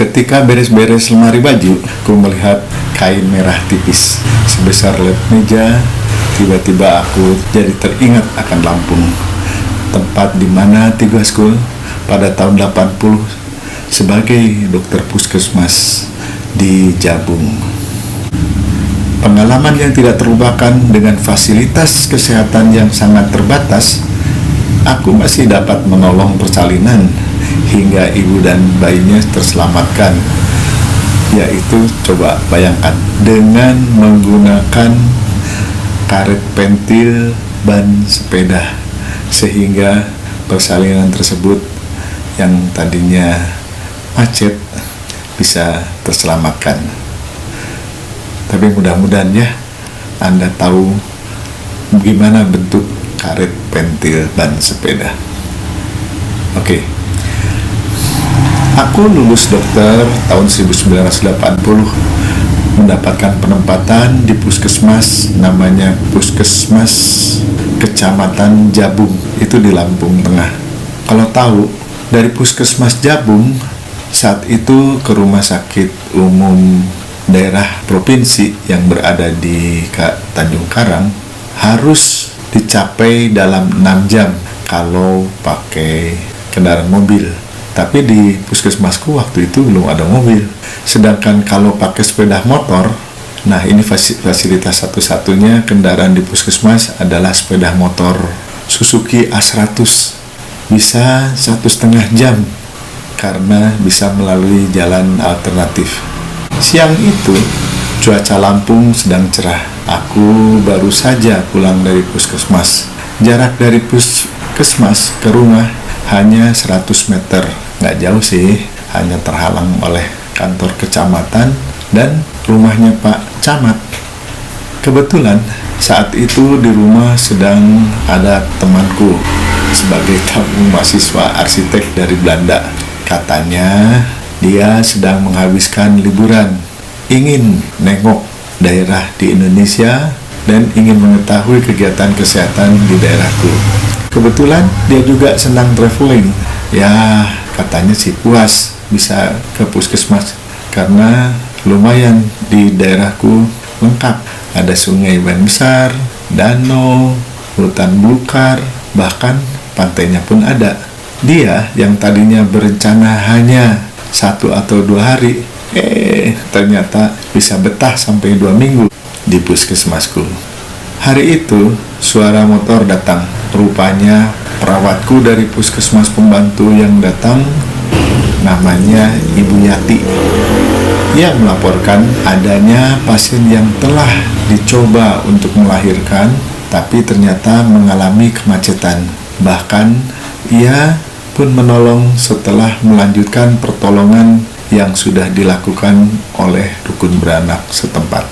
Ketika beres-beres lemari baju, aku melihat kain merah tipis sebesar lap meja. Tiba-tiba aku jadi teringat akan Lampung, tempat di mana tugasku pada tahun 80 sebagai dokter puskesmas di Jabung. Pengalaman yang tidak terlupakan dengan fasilitas kesehatan yang sangat terbatas. Aku masih dapat menolong persalinan hingga ibu dan bayinya terselamatkan. Yaitu, coba bayangkan, dengan menggunakan karet pentil ban sepeda, sehingga persalinan tersebut yang tadinya macet bisa terselamatkan. Tapi mudah-mudahan ya Anda tahu gimana bentuk karet pentil ban sepeda. Oke. Aku lulus dokter tahun 1980, mendapatkan penempatan di puskesmas namanya Puskesmas Kecamatan Jabung, itu di Lampung Tengah. Kalau tahu, dari Puskesmas Jabung saat itu ke Rumah Sakit Umum Daerah Provinsi yang berada di Tanjung Karang harus dicapai dalam 6 jam kalau pakai kendaraan mobil. Tapi di puskesmasku waktu itu belum ada mobil. Sedangkan kalau pakai sepeda motor, nah ini fasilitas satu-satunya kendaraan di puskesmas adalah sepeda motor Suzuki A100. Bisa 1,5 jam karena bisa melalui jalan alternatif. Siang itu cuaca Lampung sedang cerah. Aku baru saja pulang dari puskesmas. Jarak dari puskesmas ke rumah hanya 100 meter. Nggak jauh sih, hanya terhalang oleh kantor kecamatan dan rumahnya Pak Camat. Kebetulan saat itu di rumah sedang ada temanku sebagai tamu mahasiswa arsitek dari Belanda. Katanya dia sedang menghabiskan liburan, ingin nengok daerah di Indonesia dan ingin mengetahui kegiatan kesehatan di daerahku. Kebetulan dia juga senang traveling. Ya, katanya sih puas bisa ke puskesmas karena lumayan di daerahku lengkap. Ada sungai ban besar, danau, hutan belukar, bahkan pantainya pun ada. Dia yang tadinya berencana hanya 1 atau 2 hari, ternyata bisa betah sampai 2 minggu di puskesmasku. Hari itu suara motor datang. Rupanya perawatku dari puskesmas pembantu yang datang namanya Ibu Yati, yang melaporkan adanya pasien yang telah dicoba untuk melahirkan tapi ternyata mengalami kemacetan. Bahkan ia pun menolong setelah melanjutkan pertolongan yang sudah dilakukan oleh dukun beranak setempat.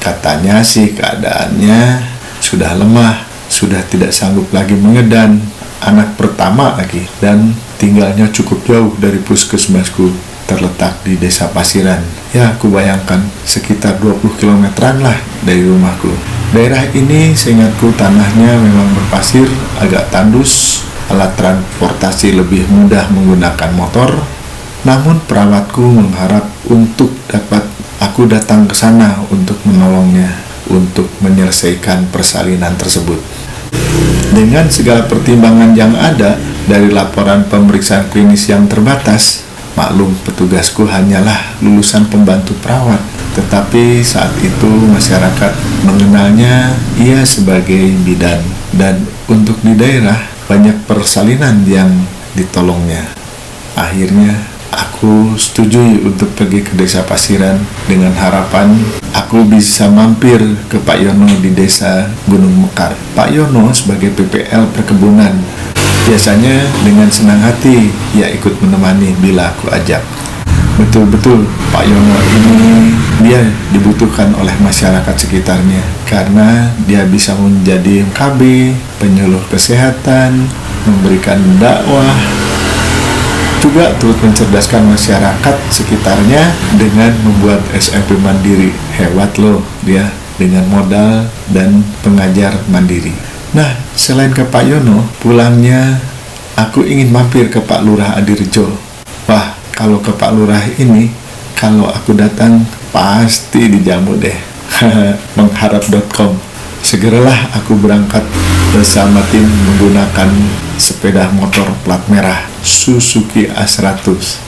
Katanya sih keadaannya sudah lemah, sudah tidak sanggup lagi mengedan, anak pertama lagi, dan tinggalnya cukup jauh dari puskesmasku, terletak di Desa Pasiran. Ya, aku bayangkan sekitar 20 kilometeran lah dari rumahku. Daerah ini seingatku tanahnya memang berpasir, agak tandus, alat transportasi lebih mudah menggunakan motor. Namun perawatku mengharap untuk dapat aku datang ke sana untuk menolongnya, untuk menyelesaikan persalinan tersebut. Dengan segala pertimbangan yang ada dari laporan pemeriksaan klinis yang terbatas, maklum petugasku hanyalah lulusan pembantu perawat, tetapi saat itu masyarakat mengenalnya ia sebagai bidan, dan untuk di daerah banyak persalinan yang ditolongnya. Akhirnya aku setujui untuk pergi ke Desa Pasiran dengan harapan aku bisa mampir ke Pak Yono di Desa Gunung Mekar. Pak Yono sebagai PPL perkebunan biasanya dengan senang hati ia ikut menemani bila aku ajak. Betul-betul Pak Yono ini dia dibutuhkan oleh masyarakat sekitarnya karena dia bisa menjadi KB, penyuluh kesehatan, memberikan dakwah, juga turut mencerdaskan masyarakat sekitarnya dengan membuat SMP mandiri. Hebat loh dia dengan modal dan pengajar mandiri. Nah, selain ke Pak Yono, pulangnya aku ingin mampir ke Pak Lurah Adirejo. Wah, kalau ke Pak Lurah ini, kalau aku datang pasti dijamu deh. Mengharap.com. Segeralah aku berangkat bersama tim menggunakan sepeda motor plat merah Suzuki A100.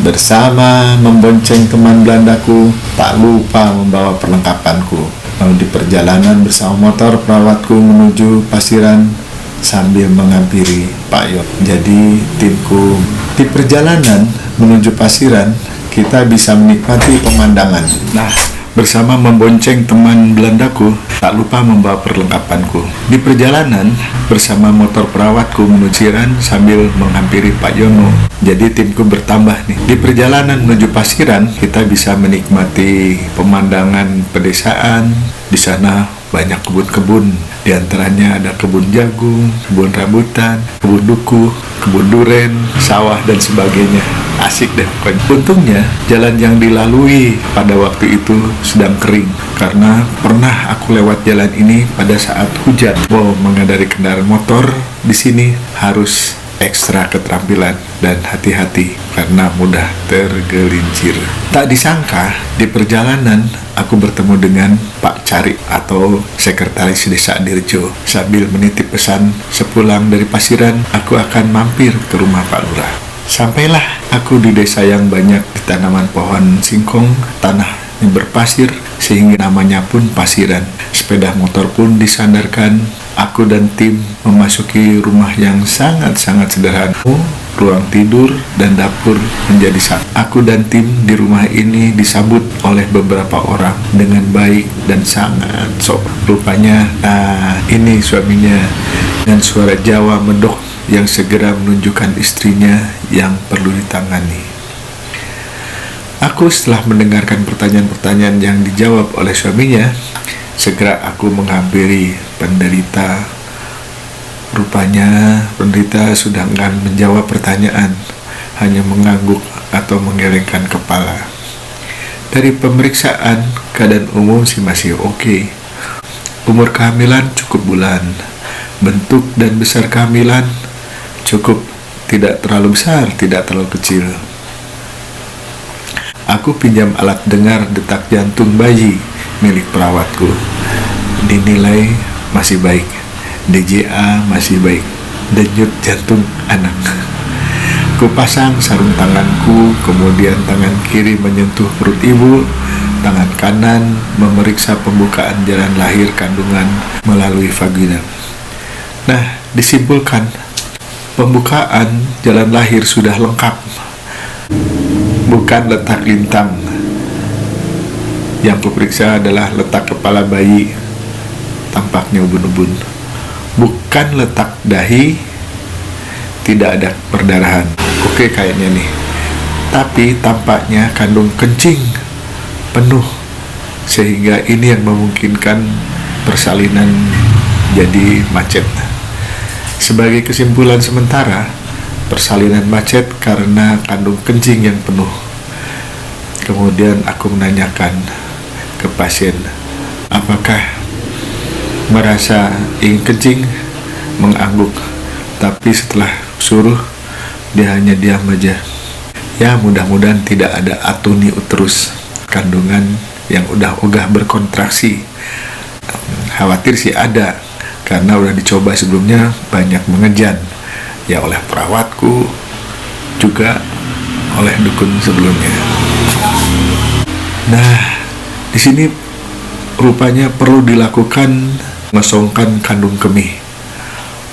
Bersama membonceng teman Belandaku, tak lupa membawa perlengkapanku. Lalu di perjalanan bersama motor perawatku menuju Pasiran sambil menghampiri Pak Yon. Jadi timku di perjalanan menuju Pasiran, kita bisa menikmati pemandangan. Nah, bersama membonceng teman Belandaku, tak lupa membawa perlengkapanku. Di perjalanan bersama motor perawatku menuju Pasiran sambil menghampiri Pak Yono. Jadi timku bertambah nih. Di perjalanan menuju Pasiran, kita bisa menikmati pemandangan pedesaan. Di sana banyak kebun-kebun. Di antaranya ada kebun jagung, kebun rambutan, kebun duku, kebun duren, sawah dan sebagainya. Asik deh pokoknya. Untungnya jalan yang dilalui pada waktu itu sedang kering, karena pernah aku lewat jalan ini pada saat hujan. Mengendari kendaraan motor di sini harus ekstra keterampilan dan hati-hati karena mudah tergelincir. Tak disangka di perjalanan aku bertemu dengan Pak Cari atau Sekretaris Desa Dirjo. Sambil menitip pesan, sepulang dari Pasiran aku akan mampir ke rumah Pak Lurah. Sampailah aku di desa yang banyak tanaman pohon singkong, tanah yang berpasir sehingga namanya pun Pasiran. Sepeda motor pun disandarkan. Aku dan tim memasuki rumah yang sangat-sangat sederhana. Ruang tidur dan dapur menjadi satu. Aku dan tim di rumah ini disambut oleh beberapa orang dengan baik dan sangat sok. Rupanya, ini suaminya dengan suara Jawa medok yang segera menunjukkan istrinya yang perlu ditangani. Aku setelah mendengarkan pertanyaan-pertanyaan yang dijawab oleh suaminya, segera aku menghampiri penderita. Rupanya penderita sudah enggan menjawab pertanyaan, hanya mengangguk atau menggelengkan kepala. Dari pemeriksaan, keadaan umum sih masih oke. Umur kehamilan cukup bulan. Bentuk dan besar kehamilan cukup, tidak terlalu besar, tidak terlalu kecil. Aku pinjam alat dengar detak jantung bayi milik perawatku. Dinilai masih baik. DJA masih baik. Denyut jantung anak. Kupasang sarung tanganku, kemudian tangan kiri menyentuh perut ibu, tangan kanan memeriksa pembukaan jalan lahir kandungan melalui vagina. Nah, disimpulkan pembukaan jalan lahir sudah lengkap. Bukan letak lintang. Yang kuperiksa adalah letak kepala bayi, tampaknya ubun-ubun. Bukan letak dahi, tidak ada perdarahan. Oke kayaknya nih. Tapi tampaknya kandung kencing penuh, sehingga ini yang memungkinkan persalinan jadi macet. Sebagai kesimpulan sementara, persalinan macet karena kandung kencing yang penuh. Kemudian aku menanyakan ke pasien, apakah merasa ingin kencing, mengangguk, tapi setelah suruh dia hanya diam aja. Ya mudah-mudahan tidak ada atoni uterus, kandungan yang udah ogah berkontraksi. Khawatir sih ada, karena udah dicoba sebelumnya banyak mengejan, ya oleh perawatku juga oleh dukun sebelumnya. Nah, di sini rupanya perlu dilakukan mengosongkan kandung kemih.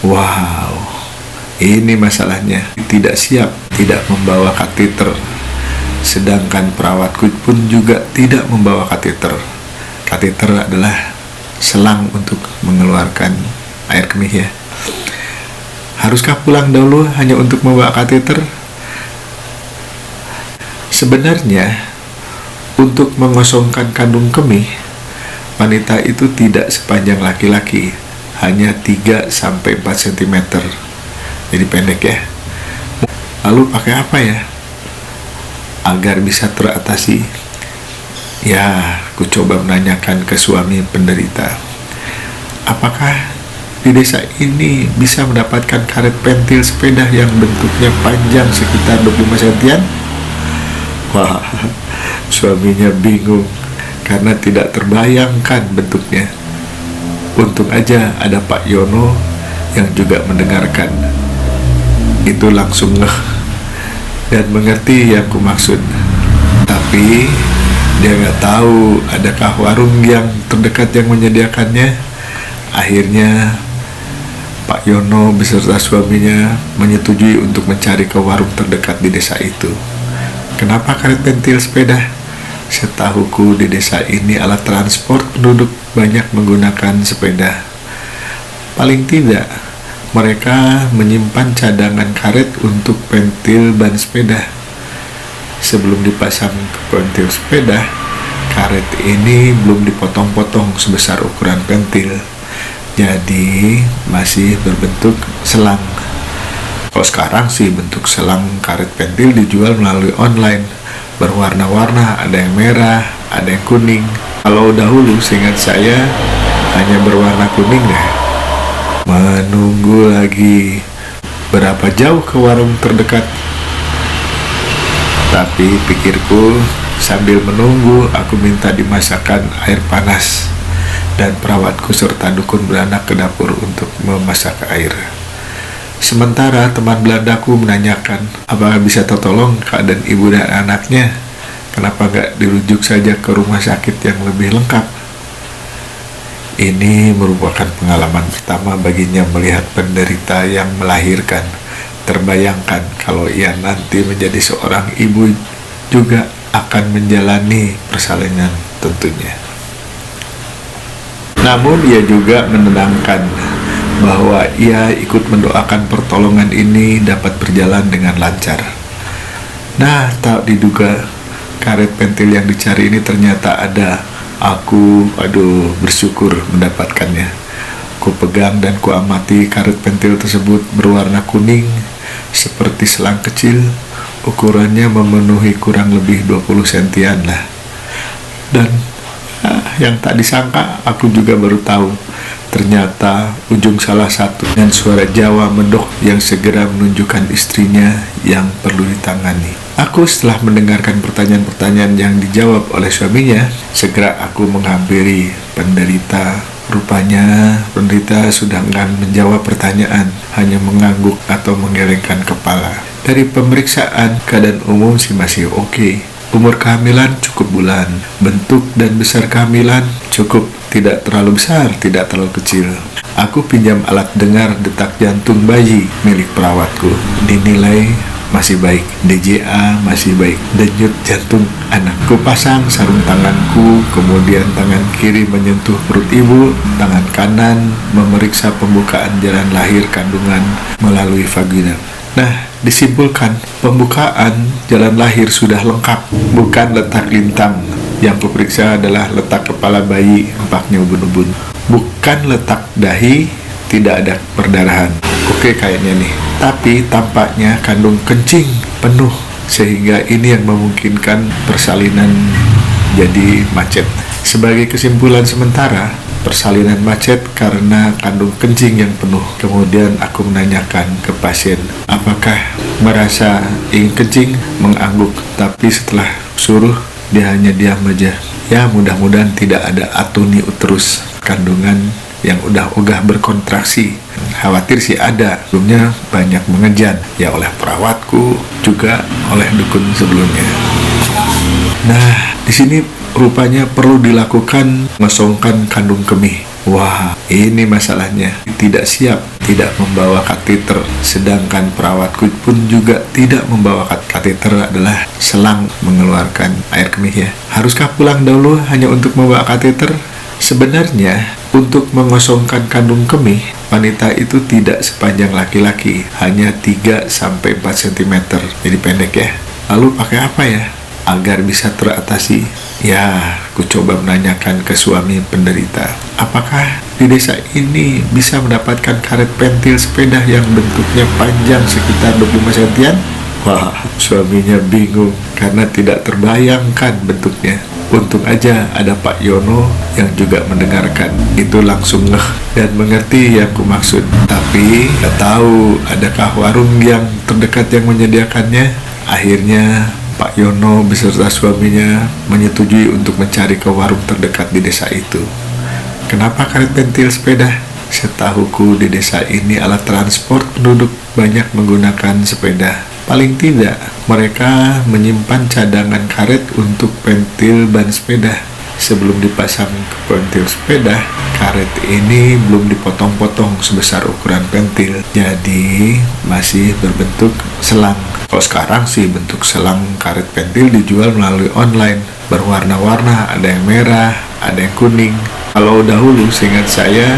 Wow, ini masalahnya. Tidak siap, tidak membawa kateter. Sedangkan perawatku pun juga tidak membawa kateter. Kateter adalah selang untuk mengeluarkan air kemih ya. Haruskah pulang dahulu hanya untuk membawa kateter? Sebenarnya untuk mengosongkan kandung kemih, wanita itu tidak sepanjang laki-laki, hanya 3-4 cm. Jadi pendek ya. Lalu pakai apa ya agar bisa teratasi? Ya, aku coba menanyakan ke suami penderita, apakah di desa ini bisa mendapatkan karet pentil sepeda yang bentuknya panjang sekitar 25 sentian? Wah, suaminya bingung karena tidak terbayangkan bentuknya. Untung aja ada Pak Yono yang juga mendengarkan. Itu langsung ngeh dan mengerti yang kumaksud. Tapi dia nggak tahu adakah warung yang terdekat yang menyediakannya. Akhirnya Pak Yono beserta suaminya menyetujui untuk mencari ke warung terdekat di desa itu. Kenapa karet pentil sepeda? Setahuku di desa ini alat transport penduduk banyak menggunakan sepeda. Paling tidak, mereka menyimpan cadangan karet untuk pentil ban sepeda. Sebelum dipasang ke pentil sepeda, karet ini belum dipotong-potong sebesar ukuran pentil. Jadi masih berbentuk selang. Kalau sekarang sih bentuk selang karet pentil dijual melalui online, berwarna-warna, ada yang merah, ada yang kuning. Kalau dahulu seingat saya hanya berwarna kuning deh. Menunggu lagi berapa jauh ke warung terdekat. Tapi pikirku, sambil menunggu aku minta dimasakkan air panas dan perawatku serta dukun beranak ke dapur untuk memasak air. Sementara teman Belandaku menanyakan apakah bisa tertolong keadaan ibu dan anaknya, kenapa nggak dirujuk saja ke rumah sakit yang lebih lengkap. Ini merupakan pengalaman pertama baginya melihat penderita yang melahirkan. Terbayangkan kalau ia nanti menjadi seorang ibu juga akan menjalani persalinan tentunya. Namun ia juga menenangkan bahwa ia ikut mendoakan pertolongan ini dapat berjalan dengan lancar. Nah, tak diduga karet pentil yang dicari ini ternyata ada. Aku bersyukur mendapatkannya. Ku pegang dan ku amati karet pentil tersebut berwarna kuning seperti selang kecil. Ukurannya memenuhi kurang lebih 20 sentian lah. Dan yang tak disangka aku juga baru tahu, ternyata ujung salah satu dengan suara Jawa medok yang segera menunjukkan istrinya yang perlu ditangani. Aku setelah mendengarkan pertanyaan-pertanyaan yang dijawab oleh suaminya, segera aku menghampiri penderita. Rupanya penderita sudah enggan menjawab pertanyaan, hanya mengangguk atau menggelengkan kepala. Dari pemeriksaan, keadaan umum sih masih oke. Umur kehamilan cukup bulan, bentuk dan besar kehamilan cukup, tidak terlalu besar, tidak terlalu kecil. Aku pinjam alat dengar detak jantung bayi milik perawatku, dinilai masih baik, DJA masih baik, denyut jantung anakku. Pasang sarung tanganku, kemudian tangan kiri menyentuh perut ibu, tangan kanan memeriksa pembukaan jalan lahir kandungan melalui vagina. Nah, disimpulkan pembukaan jalan lahir sudah lengkap, bukan letak lintang. Yang kuperiksa adalah letak kepala bayi, nampaknya ubun-ubun. Bukan letak dahi, tidak ada perdarahan. Oke kayaknya nih. Tapi tampaknya kandung kencing penuh, sehingga ini yang memungkinkan persalinan jadi macet. Sebagai kesimpulan sementara, persalinan macet karena kandung kencing yang penuh. Kemudian aku menanyakan ke pasien, apakah merasa ingin kencing, mengangguk. Tapi setelah suruh, dia hanya diam aja. Ya mudah-mudahan tidak ada atuni uterus, kandungan yang udah ogah berkontraksi. Khawatir sih ada, sebelumnya banyak mengejan, ya oleh perawatku, juga oleh dukun sebelumnya. Nah, di sini rupanya perlu dilakukan mesongkan kandung kemih. Wah, ini masalahnya. Tidak siap, tidak membawa kateter. Sedangkan perawatku pun juga tidak membawa kateter, adalah selang mengeluarkan air kemih ya. Haruskah pulang dahulu hanya untuk membawa kateter? Sebenarnya, untuk mengosongkan kandung kemih, wanita itu tidak sepanjang laki-laki, hanya 3-4 cm. Jadi pendek ya. Lalu pakai apa ya agar bisa teratasi? Ya, aku coba menanyakan ke suami penderita, apakah di desa ini bisa mendapatkan karet pentil sepeda yang bentuknya panjang sekitar 25 sentian? Wah, suaminya bingung karena tidak terbayangkan bentuknya. Untung aja ada Pak Yono yang juga mendengarkan. Itu langsung ngeh dan mengerti yang ku maksud. Tapi gak tahu adakah warung yang terdekat yang menyediakannya. Akhirnya Pak Yono beserta suaminya menyetujui untuk mencari ke warung terdekat di desa itu. Kenapa karet pentil sepeda? Setahuku di desa ini alat transport penduduk banyak menggunakan sepeda. Paling tidak, mereka menyimpan cadangan karet untuk pentil ban sepeda. Sebelum dipasang ke pentil sepeda, karet ini belum dipotong-potong sebesar ukuran pentil. Jadi, masih berbentuk selang. Kalau sekarang sih bentuk selang karet pentil dijual melalui online. Berwarna-warna, ada yang merah, ada yang kuning. Kalau dahulu, seingat saya,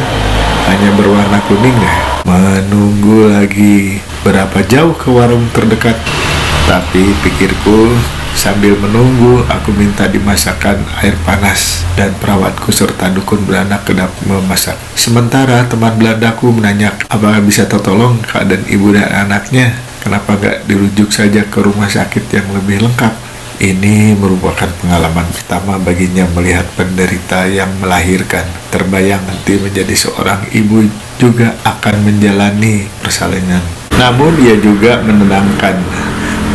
hanya berwarna kuning deh. Menunggu lagi berapa jauh ke warung terdekat. Tapi pikirku, sambil menunggu aku minta dimasakkan air panas dan perawatku serta dukun beranak ke dapur memasak. Sementara teman Belandaku menanya apakah bisa tertolong keadaan ibu dan anaknya. Kenapa gak dirujuk saja ke rumah sakit yang lebih lengkap? Ini merupakan pengalaman pertama baginya melihat penderita yang melahirkan. Terbayang nanti menjadi seorang ibu juga akan menjalani persalinan. Namun ia juga menenangkan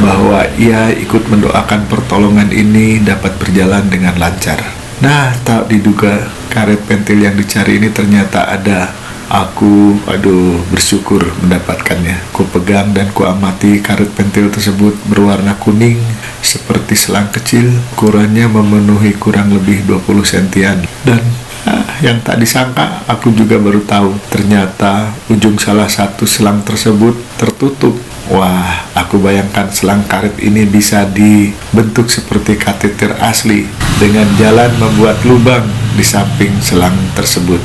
bahwa ia ikut mendoakan pertolongan ini dapat berjalan dengan lancar. Nah, tak diduga karet pentil yang dicari ini ternyata ada. Aku, bersyukur mendapatkannya. Ku pegang dan ku amati karet pentil tersebut berwarna kuning seperti selang kecil. Ukurannya memenuhi kurang lebih 20 sentian. Dan yang tak disangka, aku juga baru tahu ternyata ujung salah satu selang tersebut tertutup. Wah, aku bayangkan selang karet ini bisa dibentuk seperti kateter asli dengan jalan membuat lubang di samping selang tersebut.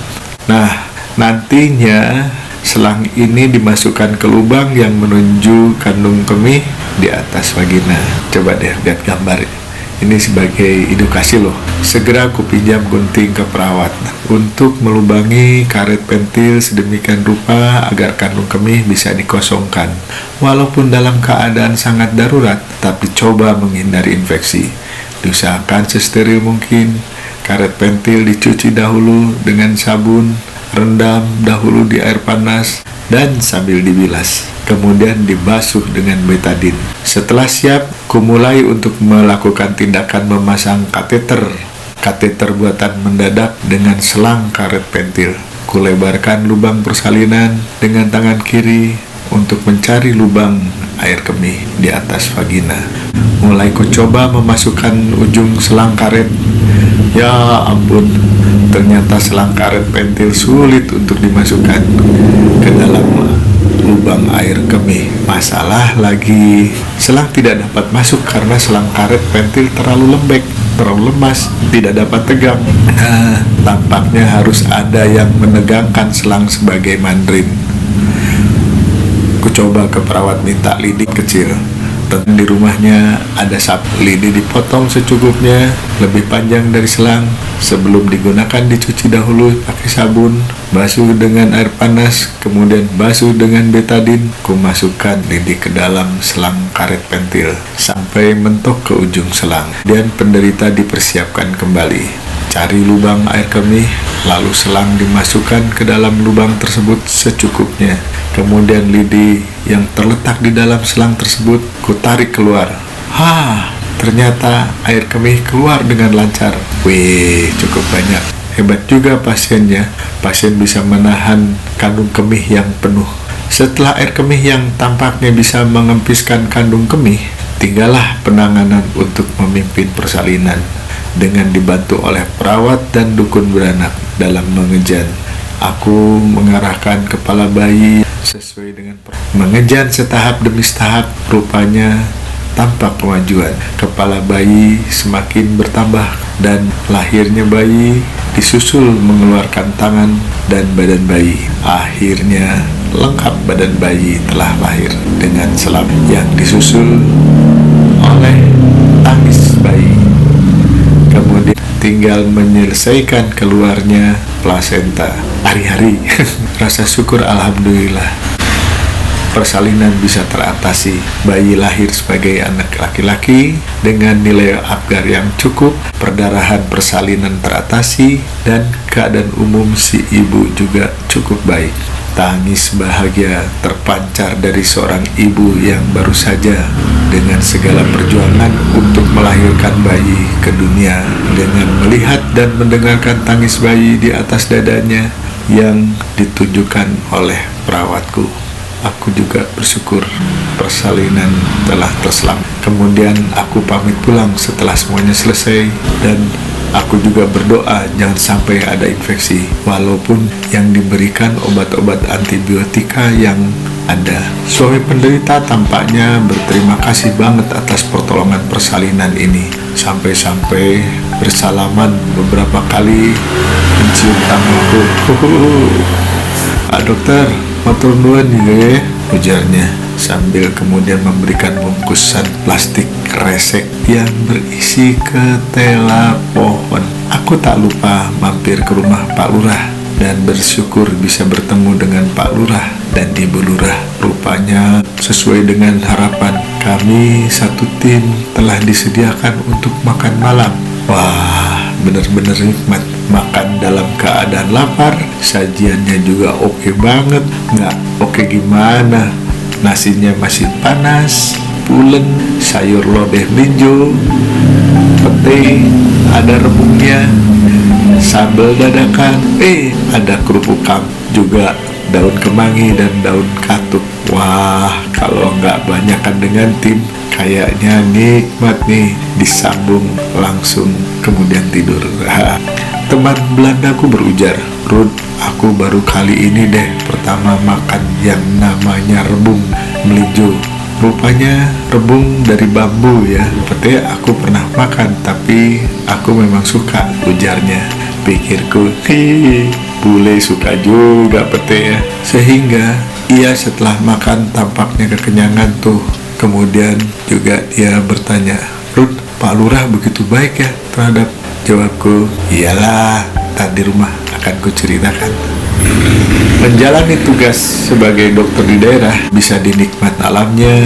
Nah, nantinya selang ini dimasukkan ke lubang yang menuju kandung kemih di atas vagina. Coba deh lihat gambar. Ini sebagai edukasi loh. Segera aku pinjam gunting ke perawat untuk melubangi karet pentil sedemikian rupa agar kandung kemih bisa dikosongkan. Walaupun dalam keadaan sangat darurat, tapi coba menghindari infeksi. Diusahakan sesteril mungkin. Karet pentil dicuci dahulu dengan sabun, rendam dahulu di air panas, dan sambil dibilas. Kemudian dibasuh dengan betadin. Setelah siap, kumulai untuk melakukan tindakan memasang kateter. Kateter buatan mendadak dengan selang karet pentil. Kulebarkan lubang persalinan dengan tangan kiri untuk mencari lubang air kemih di atas vagina. Mulai ku coba memasukkan ujung selang karet. Ya ampun, ternyata selang karet pentil sulit untuk dimasukkan ke dalam lubang air kemih. Masalah lagi, selang tidak dapat masuk karena selang karet pentil terlalu lembek, terlalu lemas, tidak dapat tegang. Nah, tampaknya harus ada yang menegangkan selang sebagai mandrin. Ku coba ke perawat minta lidi kecil. Dan di rumahnya ada sapu. Lidi dipotong secukupnya, lebih panjang dari selang. Sebelum digunakan dicuci dahulu pakai sabun, basuh dengan air panas, kemudian basuh dengan betadin. Ku masukkan lidi ke dalam selang karet pentil sampai mentok ke ujung selang. Dan penderita dipersiapkan kembali. Cari lubang air kemih, lalu selang dimasukkan ke dalam lubang tersebut secukupnya. Kemudian lidi yang terletak di dalam selang tersebut kutarik keluar. Ternyata air kemih keluar dengan lancar. Wih, cukup banyak. Hebat juga pasiennya. Pasien bisa menahan kandung kemih yang penuh. Setelah air kemih yang tampaknya bisa mengempiskan kandung kemih, tinggallah penanganan untuk memimpin persalinan. Dengan dibantu oleh perawat dan dukun beranak dalam mengejan. Aku mengarahkan kepala bayi sesuai dengan mengejan setahap demi setahap. Rupanya tampak kemajuan. Kepala bayi semakin bertambah dan lahirnya bayi disusul mengeluarkan tangan dan badan bayi. Akhirnya lengkap badan bayi telah lahir dengan selam yang disusul oleh tangis bayi. Kemudian tinggal menyelesaikan keluarnya plasenta. Hari-hari rasa syukur alhamdulillah. persalinan bisa teratasi. Bayi lahir sebagai anak laki-laki dengan nilai Apgar yang cukup, perdarahan persalinan teratasi, dan keadaan umum si ibu juga cukup baik. Tangis bahagia terpancar dari seorang ibu yang baru saja dengan segala perjuangan untuk melahirkan bayi ke dunia. Dengan melihat dan mendengarkan tangis bayi di atas dadanya yang ditunjukkan oleh perawatku, aku juga bersyukur persalinan telah terselamat. Kemudian aku pamit pulang setelah semuanya selesai, dan aku juga berdoa jangan sampai ada infeksi, walaupun yang diberikan obat-obat antibiotika yang ada. Suami penderita tampaknya berterima kasih banget atas pertolongan persalinan ini. Sampai-sampai bersalaman beberapa kali, mencium tanganku. Pak dokter, matur nuwun ya, ujarnya sambil kemudian memberikan bungkusan plastik kresek yang berisi ketela pohon. Aku tak lupa mampir ke rumah Pak Lurah dan bersyukur bisa bertemu dengan Pak Lurah dan Ibu Lurah. Rupanya sesuai dengan harapan kami, satu tim telah disediakan untuk makan malam. Wah, benar-benar nikmat. Makan dalam keadaan lapar, sajiannya juga oke banget. Nggak oke gimana? Nasinya masih panas, pulen, sayur lodeh linjo, pete, ada rebungnya, sambal dadakan, ada kerupuk kamp, juga daun kemangi dan daun katuk. Wah, kalau nggak banyakan dengan tim, kayaknya nikmat nih, disambung langsung kemudian tidur. Teman Belandaku berujar, "Rud, aku baru kali ini deh pertama makan yang namanya rebung melinjo. Rupanya rebung dari bambu ya. Pete aku pernah makan, tapi aku memang suka," ujarnya. Pikirku, bule suka juga pete ya. Sehingga ia setelah makan tampaknya kekenyangan tuh. Kemudian juga dia bertanya, "Rud, Pak Lurah begitu baik ya terhadap..." Jawabku, "Iyalah, tadi rumah akan kuceritakan." Menjalani tugas sebagai dokter di daerah bisa dinikmat alamnya,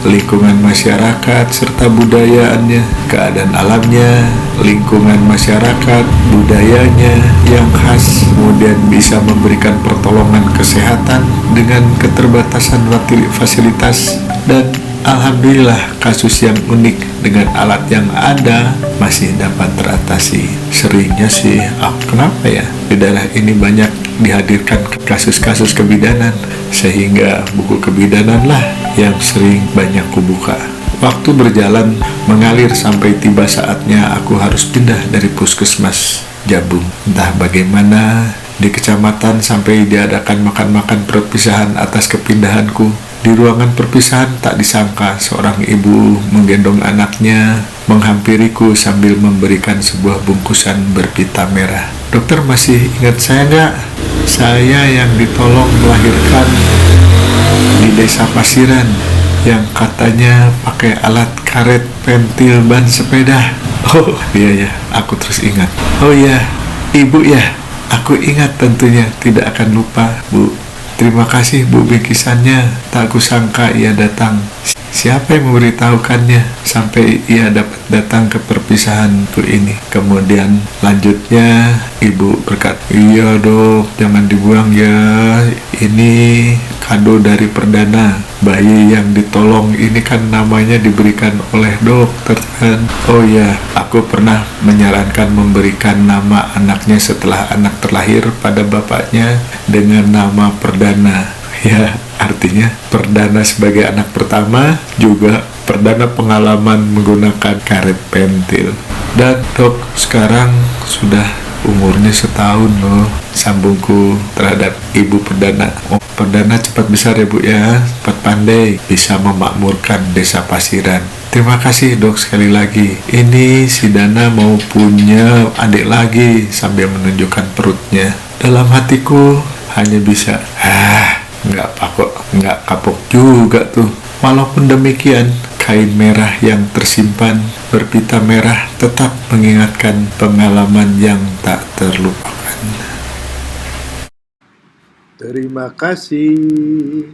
lingkungan masyarakat, serta budayaannya, keadaan alamnya, lingkungan masyarakat, budayanya yang khas, kemudian bisa memberikan pertolongan kesehatan dengan keterbatasan fasilitas, dan alhamdulillah kasus yang unik dengan alat yang ada masih dapat teratasi. Seringnya sih, kenapa ya di daerah ini banyak dihadirkan kasus-kasus kebidanan, sehingga buku kebidanan lah yang sering banyak kubuka. Waktu berjalan mengalir sampai tiba saatnya aku harus pindah dari puskesmas Jabung. Entah bagaimana di kecamatan sampai diadakan makan-makan perpisahan atas kepindahanku. Di ruangan perpisahan tak disangka seorang ibu menggendong anaknya menghampiriku sambil memberikan sebuah bungkusan berpita merah. "Dokter masih ingat saya nggak? Saya yang ditolong melahirkan di desa Pasiran, yang katanya pakai alat karet pentil ban sepeda." Oh iya ya, aku terus ingat. "Oh iya, ibu ya, aku ingat tentunya, tidak akan lupa bu. Terima kasih bu bingkisannya, tak kusangka ia datang. Siapa yang memberitahukannya sampai ia dapat datang ke perpisahan tuh ini?" Kemudian lanjutnya ibu berkata, "Iya dok, jangan dibuang ya, ini kado dari perdana. Bayi yang ditolong ini kan namanya diberikan oleh dokter kan. Oh ya, aku pernah menyarankan memberikan nama anaknya setelah anak terlahir pada bapaknya dengan nama Perdana." Ya, artinya perdana sebagai anak pertama, juga perdana pengalaman menggunakan karet pentil. "Dan dok, sekarang sudah umurnya setahun loh," sambungku terhadap ibu Perdana. "Oh, Perdana cepat besar ya bu ya, cepat pandai, bisa memakmurkan desa Pasiran. Terima kasih dok sekali lagi. Ini si Dana mau punya adik lagi," sambil menunjukkan perutnya. Dalam hatiku hanya bisa, nggak kapok juga tuh. Walaupun demikian, kain merah yang tersimpan berpita merah tetap mengingatkan pengalaman yang tak terlupakan. Terima kasih.